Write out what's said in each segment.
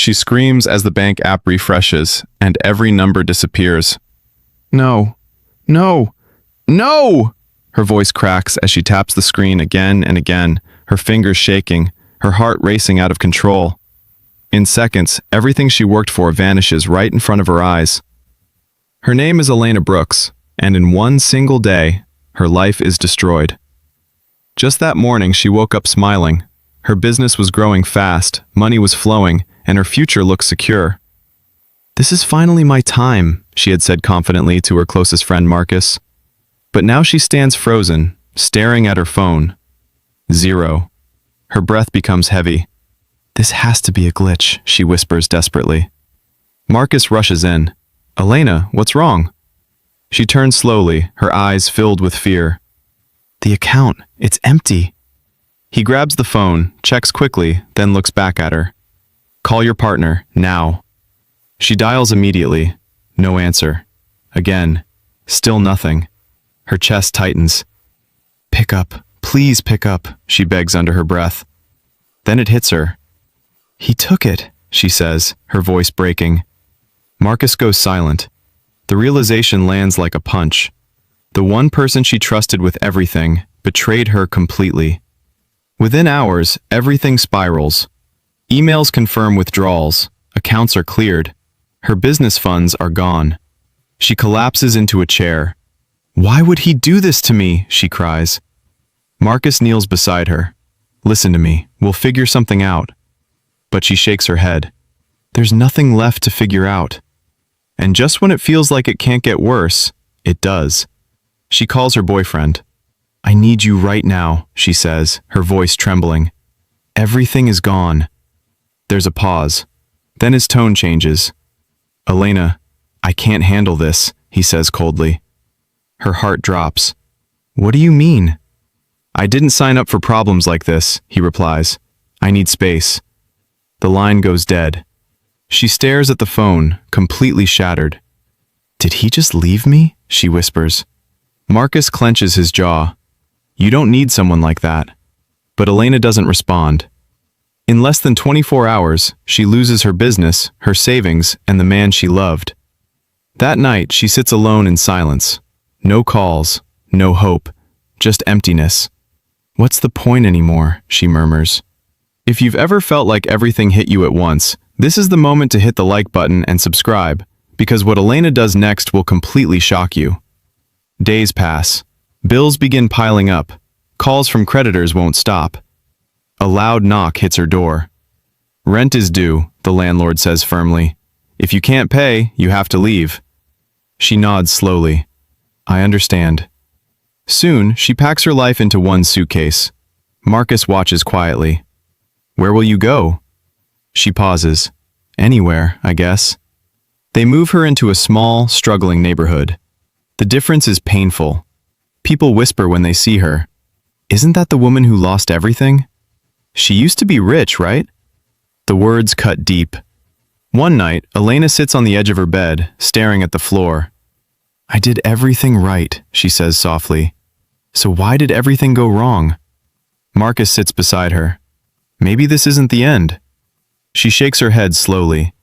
She screams as the bank app refreshes, and every number disappears. No, no, no! Her voice cracks as she taps the screen again and again, her fingers shaking, her heart racing out of control. In seconds, everything she worked for vanishes right in front of her eyes. Her name is Elena Brooks, and in one single day, her life is destroyed. Just that morning, she woke up smiling. Her business was growing fast, money was flowing, and her future looked secure. "This is finally my time," she had said confidently to her closest friend Marcus. But now she stands frozen, staring at her phone. 0. Her breath becomes heavy. "This has to be a glitch," she whispers desperately. Marcus rushes in. "Elena, what's wrong?" She turns slowly, her eyes filled with fear. "The account, it's empty." He grabs the phone, checks quickly, then looks back at her. "Call your partner, now." She dials immediately. No answer. Again. Still nothing. Her chest tightens. "Pick up. Please pick up," she begs under her breath. Then it hits her. "He took it," she says, her voice breaking. Marcus goes silent. The realization lands like a punch. The one person she trusted with everything betrayed her completely. Within hours, everything spirals. Emails confirm withdrawals. Accounts are cleared. Her business funds are gone. She collapses into a chair. "Why would he do this to me?" she cries. Marcus kneels beside her. "Listen to me. We'll figure something out." But she shakes her head. There's nothing left to figure out. And just when it feels like it can't get worse, it does. She calls her boyfriend. "I need you right now," she says, her voice trembling. "Everything is gone." There's a pause. Then his tone changes. "Elena, I can't handle this," he says coldly. Her heart drops. "What do you mean?" "I didn't sign up for problems like this," he replies. "I need space." The line goes dead. She stares at the phone, completely shattered. "Did he just leave me?" she whispers. Marcus clenches his jaw. "You don't need someone like that." But Elena doesn't respond. In less than 24 hours, she loses her business, her savings, and the man she loved. That night, she sits alone in silence. No calls, no hope, just emptiness. "What's the point anymore?" she murmurs. If you've ever felt like everything hit you at once, this is the moment to hit the like button and subscribe, because what Elena does next will completely shock you. Days pass. Bills begin piling up. Calls from creditors won't stop. A loud knock hits her door. "Rent is due," the landlord says firmly. "If you can't pay, you have to leave." She nods slowly. "I understand." Soon, she packs her life into one suitcase. Marcus watches quietly. "Where will you go?" She pauses. "Anywhere, I guess." They move her into a small, struggling neighborhood. The difference is painful. People whisper when they see her. "Isn't that the woman who lost everything? She used to be rich, right?" The words cut deep. One night, Elena sits on the edge of her bed, staring at the floor. "I did everything right," she says softly. "So why did everything go wrong?" Marcus sits beside her. "Maybe this isn't the end." She shakes her head slowly.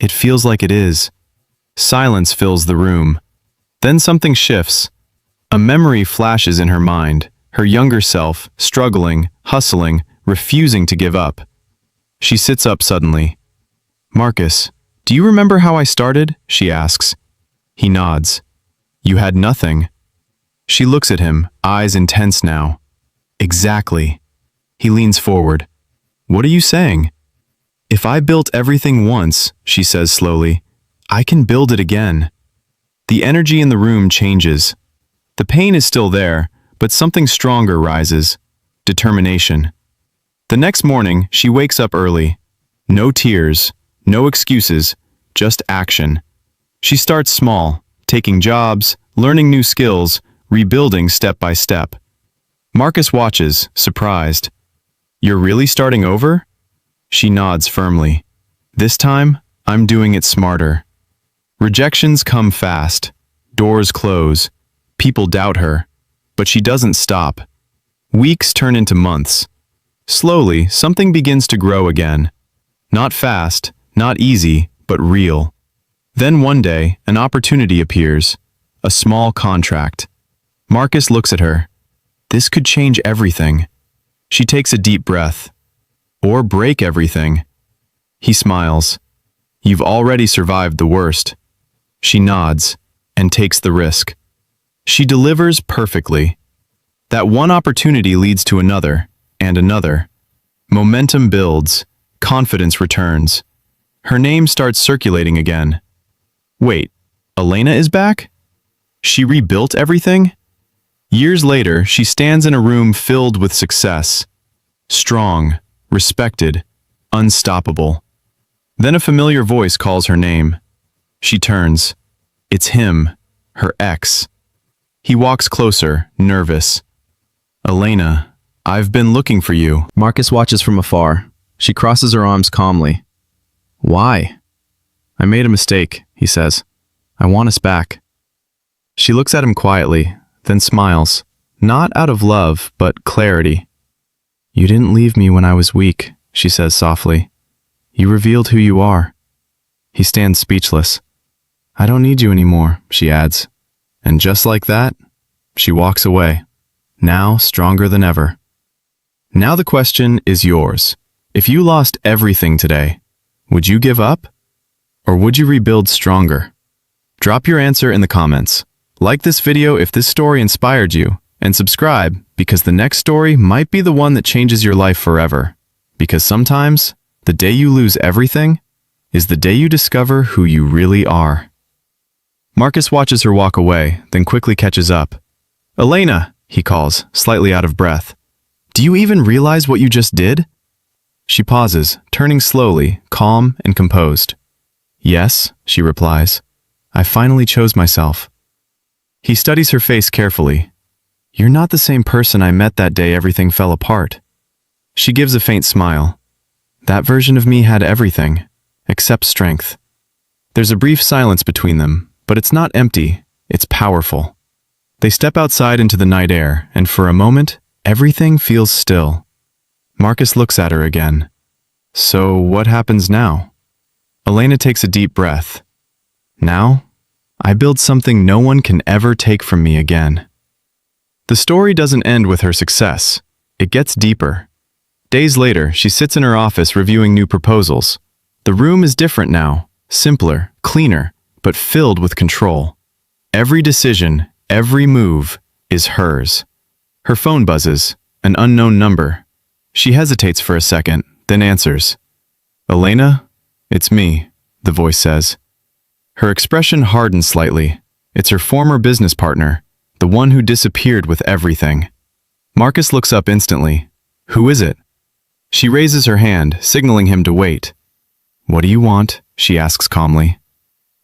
"It feels like it is." Silence fills the room. Then something shifts. A memory flashes in her mind, her younger self, struggling, hustling, refusing to give up. She sits up suddenly. "Marcus, do you remember how I started?" she asks. He nods. "You had nothing." She looks at him, eyes intense now. "Exactly." He leans forward. "What are you saying?" "If I built everything once," she says slowly, "I can build it again." The energy in the room changes. The pain is still there, but something stronger rises. Determination. The next morning, she wakes up early. No tears, no excuses, just action. She starts small, taking jobs, learning new skills, rebuilding step by step. Marcus watches, surprised. "You're really starting over?" She nods firmly. "This time, I'm doing it smarter." Rejections come fast. Doors close. People doubt her. But she doesn't stop. Weeks turn into months. Slowly, something begins to grow again. Not fast, Not easy, but real. Then one day, an opportunity appears. A small contract. Marcus looks at her. This could change everything. She takes a deep breath. Or break everything. He smiles. You've already survived the worst. She nods and takes the risk. She delivers perfectly. That one opportunity leads to another and another. Momentum builds. Confidence returns. Her name starts circulating again. Wait, Elena is back? She rebuilt everything? Years later, she stands in a room filled with success. Strong, respected, unstoppable. Then a familiar voice calls her name. She turns. It's him, her ex. He walks closer, nervous. Elena, I've been looking for you. Marcus watches from afar. She crosses her arms calmly. Why? I made a mistake, he says. I want us back. She looks at him quietly, then smiles. Not out of love, but clarity. You didn't leave me when I was weak, she says softly. You revealed who you are. He stands speechless. I don't need you anymore, she adds. And just like that, she walks away, now stronger than ever. Now the question is yours. If you lost everything today, would you give up? Or would you rebuild stronger? Drop your answer in the comments. Like this video if this story inspired you, and subscribe because the next story might be the one that changes your life forever. Because sometimes, the day you lose everything is the day you discover who you really are. Marcus watches her walk away, then quickly catches up. Elena, he calls, slightly out of breath. Do you even realize what you just did? She pauses, turning slowly, calm and composed. Yes, she replies. I finally chose myself. He studies her face carefully. You're not the same person I met that day everything fell apart. She gives a faint smile. That version of me had everything, except strength. There's a brief silence between them, but it's not empty, it's powerful. They step outside into the night air, and for a moment, everything feels still. Marcus looks at her again. So what happens now? Elena takes a deep breath. Now, I build something no one can ever take from me again. The story doesn't end with her success. It gets deeper. Days later, she sits in her office reviewing new proposals. The room is different now, simpler, cleaner, but filled with control. Every decision, every move is hers. Her phone buzzes, an unknown number. She hesitates for a second, then answers. Elena, it's me, the voice says. Her expression hardens slightly. It's her former business partner, the one who disappeared with everything. Marcus looks up instantly. Who is it? She raises her hand, signaling him to wait. What do you want? She asks calmly.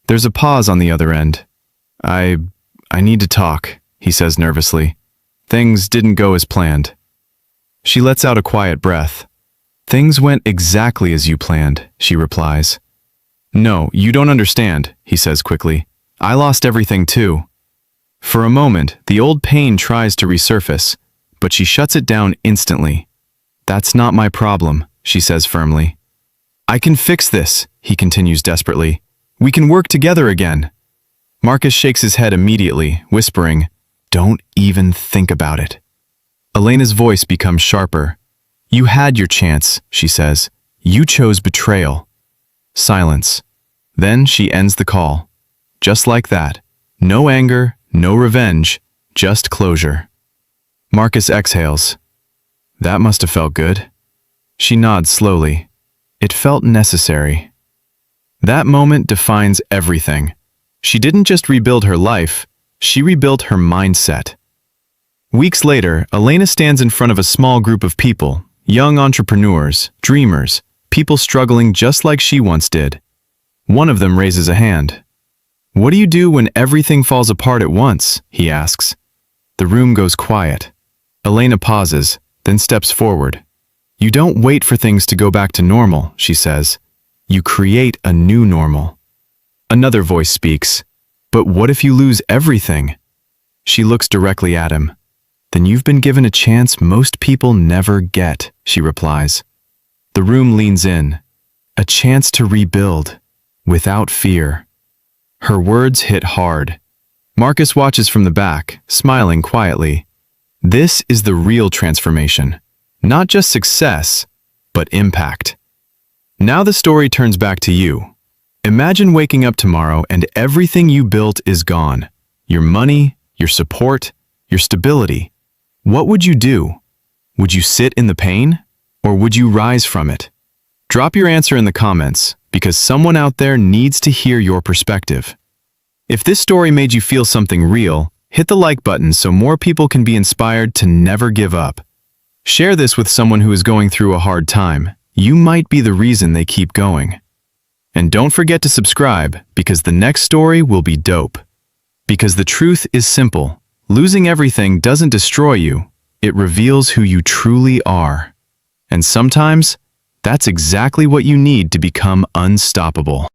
There's a pause on the other end. I need to talk, he says nervously. Things didn't go as planned. She lets out a quiet breath. Things went exactly as you planned, she replies. No, you don't understand, he says quickly. I lost everything too. For a moment, the old pain tries to resurface, but she shuts it down instantly. That's not my problem, she says firmly. I can fix this, he continues desperately. We can work together again. Marcus shakes his head immediately, whispering, Don't even think about it. Elena's voice becomes sharper. You had your chance, she says. You chose betrayal. Silence. Then she ends the call. Just like that. No anger, no revenge, just closure. Marcus exhales. That must have felt good. She nods slowly. It felt necessary. That moment defines everything. She didn't just rebuild her life, she rebuilt her mindset. Weeks later, Elena stands in front of a small group of people, young entrepreneurs, dreamers, people struggling just like she once did. One of them raises a hand. What do you do when everything falls apart at once? He asks. The room goes quiet. Elena pauses, then steps forward. You don't wait for things to go back to normal, she says. You create a new normal. Another voice speaks. But what if you lose everything? She looks directly at him. Then you've been given a chance most people never get, she replies. The room leans in. a chance to rebuild, without fear. Her words hit hard. Marcus watches from the back, smiling quietly. This is the real transformation. Not just success, but impact. Now the story turns back to you. Imagine waking up tomorrow and everything you built is gone. Your money, your support, your stability. What would you do? Would you sit in the pain? Or would you rise from it? Drop your answer in the comments, because someone out there needs to hear your perspective. If this story made you feel something real, hit the like button so more people can be inspired to never give up. Share this with someone who is going through a hard time. You might be the reason they keep going. And don't forget to subscribe, because the next story will be dope. Because the truth is simple. Losing everything doesn't destroy you. It reveals who you truly are. And sometimes, that's exactly what you need to become unstoppable.